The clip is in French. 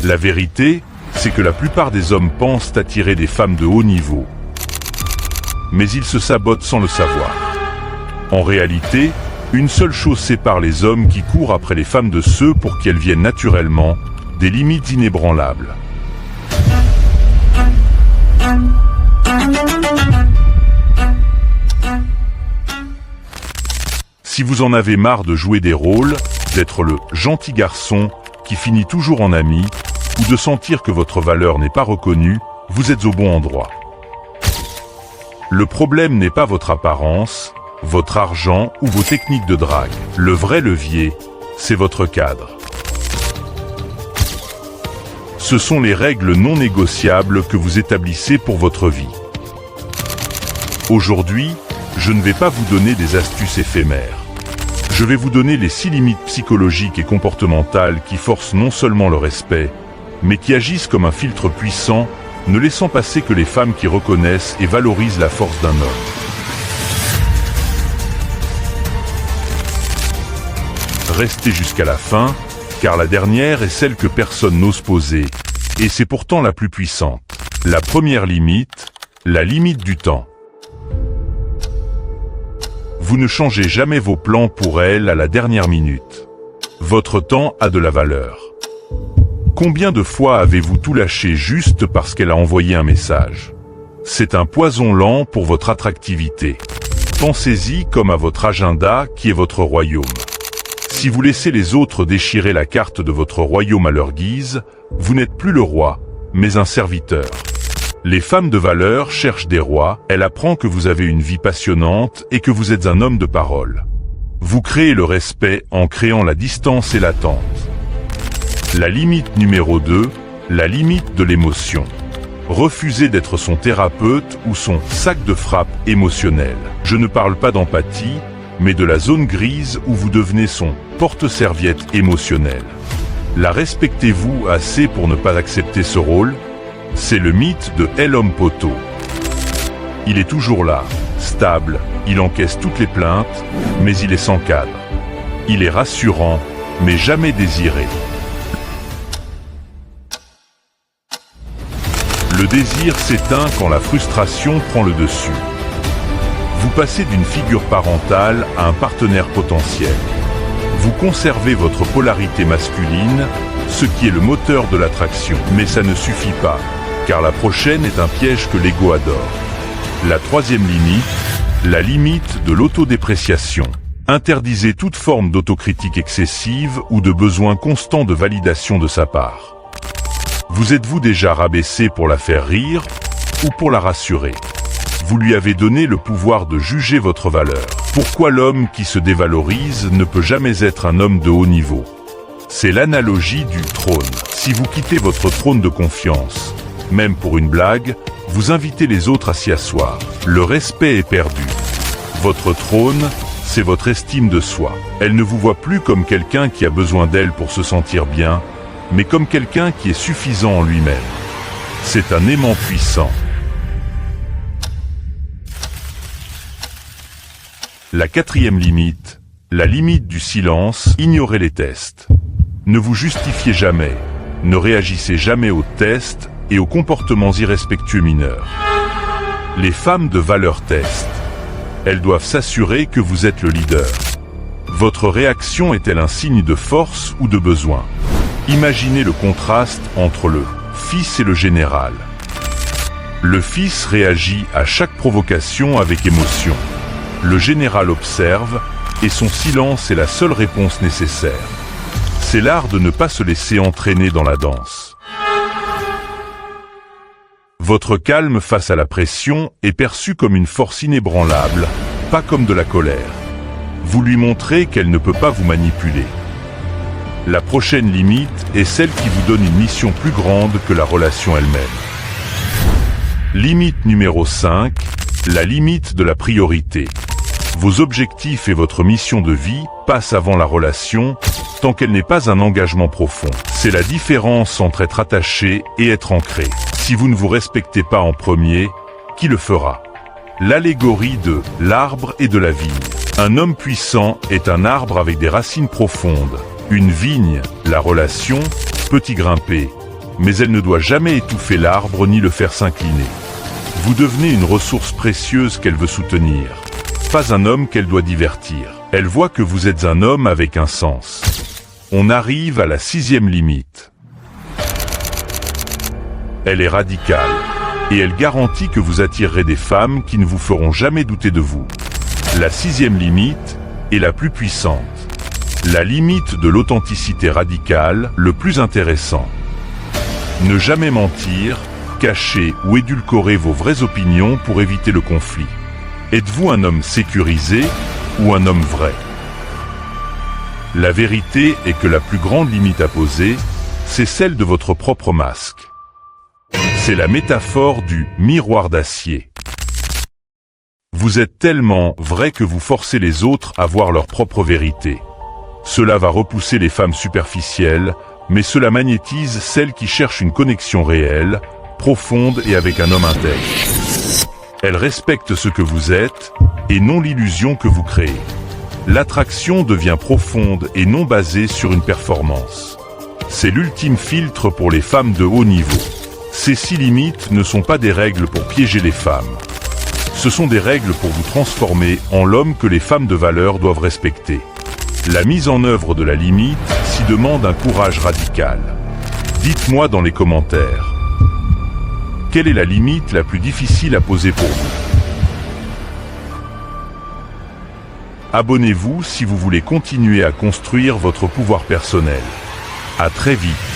La vérité, c'est que la plupart des hommes pensent attirer des femmes de haut niveau. Mais ils se sabotent sans le savoir. En réalité, une seule chose sépare les hommes qui courent après les femmes de ceux pour qui elles viennent naturellement, des limites inébranlables. Si vous en avez marre de jouer des rôles, d'être le gentil garçon qui finit toujours en ami, ou de sentir que votre valeur n'est pas reconnue, vous êtes au bon endroit. Le problème n'est pas votre apparence, votre argent ou vos techniques de drague. Le vrai levier, c'est votre cadre. Ce sont les règles non négociables que vous établissez pour votre vie. Aujourd'hui, je ne vais pas vous donner des astuces éphémères. Je vais vous donner les 6 limites psychologiques et comportementales qui forcent non seulement le respect, mais qui agissent comme un filtre puissant, ne laissant passer que les femmes qui reconnaissent et valorisent la force d'un homme. Restez jusqu'à la fin, car la dernière est celle que personne n'ose poser, et c'est pourtant la plus puissante. La première limite, la limite du temps. Vous ne changez jamais vos plans pour elle à la dernière minute. Votre temps a de la valeur. Combien de fois avez-vous tout lâché juste parce qu'elle a envoyé un message? C'est un poison lent pour votre attractivité. Pensez-y comme à votre agenda qui est votre royaume. Si vous laissez les autres déchirer la carte de votre royaume à leur guise, vous n'êtes plus le roi, mais un serviteur. Les femmes de valeur cherchent des rois, elle apprend que vous avez une vie passionnante et que vous êtes un homme de parole. Vous créez le respect en créant la distance et l'attente. La limite numéro 2, la limite de l'émotion. Refusez d'être son thérapeute ou son sac de frappe émotionnel. Je ne parle pas d'empathie, mais de la zone grise où vous devenez son porte-serviette émotionnel. La respectez-vous assez pour ne pas accepter ce rôle? C'est le mythe de l'homme poteau. Il est toujours là, stable, il encaisse toutes les plaintes, mais il est sans cadre. Il est rassurant, mais jamais désiré. Le désir s'éteint quand la frustration prend le dessus. Vous passez d'une figure parentale à un partenaire potentiel. Vous conservez votre polarité masculine, ce qui est le moteur de l'attraction. Mais ça ne suffit pas, car la prochaine est un piège que l'ego adore. La troisième limite, la limite de l'autodépréciation. Interdisez toute forme d'autocritique excessive ou de besoin constant de validation de sa part. Vous êtes-vous déjà rabaissé pour la faire rire ou pour la rassurer? Vous lui avez donné le pouvoir de juger votre valeur. Pourquoi l'homme qui se dévalorise ne peut jamais être un homme de haut niveau? C'est l'analogie du trône. Si vous quittez votre trône de confiance, même pour une blague, vous invitez les autres à s'y asseoir. Le respect est perdu. Votre trône, c'est votre estime de soi. Elle ne vous voit plus comme quelqu'un qui a besoin d'elle pour se sentir bien, mais comme quelqu'un qui est suffisant en lui-même. C'est un aimant puissant. La quatrième limite, la limite du silence, ignorez les tests. Ne vous justifiez jamais, ne réagissez jamais aux tests et aux comportements irrespectueux mineurs. Les femmes de valeur testent. Elles doivent s'assurer que vous êtes le leader. Votre réaction est-elle un signe de force ou de besoin? Imaginez le contraste entre le fils et le général. Le fils réagit à chaque provocation avec émotion. Le général observe, et son silence est la seule réponse nécessaire. C'est l'art de ne pas se laisser entraîner dans la danse. Votre calme face à la pression est perçu comme une force inébranlable, pas comme de la colère. Vous lui montrez qu'elle ne peut pas vous manipuler. La prochaine limite est celle qui vous donne une mission plus grande que la relation elle-même. Limite numéro 5, la limite de la priorité. Vos objectifs et votre mission de vie passent avant la relation, tant qu'elle n'est pas un engagement profond. C'est la différence entre être attaché et être ancré. Si vous ne vous respectez pas en premier, qui le fera? L'allégorie de l'arbre et de la vigne. Un homme puissant est un arbre avec des racines profondes. Une vigne, la relation, peut y grimper, mais elle ne doit jamais étouffer l'arbre ni le faire s'incliner. Vous devenez une ressource précieuse qu'elle veut soutenir, pas un homme qu'elle doit divertir. Elle voit que vous êtes un homme avec un sens. On arrive à la 6e limite. Elle est radicale, et elle garantit que vous attirerez des femmes qui ne vous feront jamais douter de vous. La 6e limite est la plus puissante. La limite de l'authenticité radicale, le plus intéressant. Ne jamais mentir, cacher ou édulcorer vos vraies opinions pour éviter le conflit. Êtes-vous un homme sécurisé ou un homme vrai? La vérité est que la plus grande limite à poser, c'est celle de votre propre masque. C'est la métaphore du miroir d'acier. Vous êtes tellement vrai que vous forcez les autres à voir leur propre vérité. Cela va repousser les femmes superficielles, mais cela magnétise celles qui cherchent une connexion réelle, profonde et avec un homme intègre. Elles respectent ce que vous êtes, et non l'illusion que vous créez. L'attraction devient profonde et non basée sur une performance. C'est l'ultime filtre pour les femmes de haut niveau. Ces 6 limites ne sont pas des règles pour piéger les femmes. Ce sont des règles pour vous transformer en l'homme que les femmes de valeur doivent respecter. La mise en œuvre de la limite s'y demande un courage radical. Dites-moi dans les commentaires. Quelle est la limite la plus difficile à poser pour vous? Abonnez-vous si vous voulez continuer à construire votre pouvoir personnel. À très vite.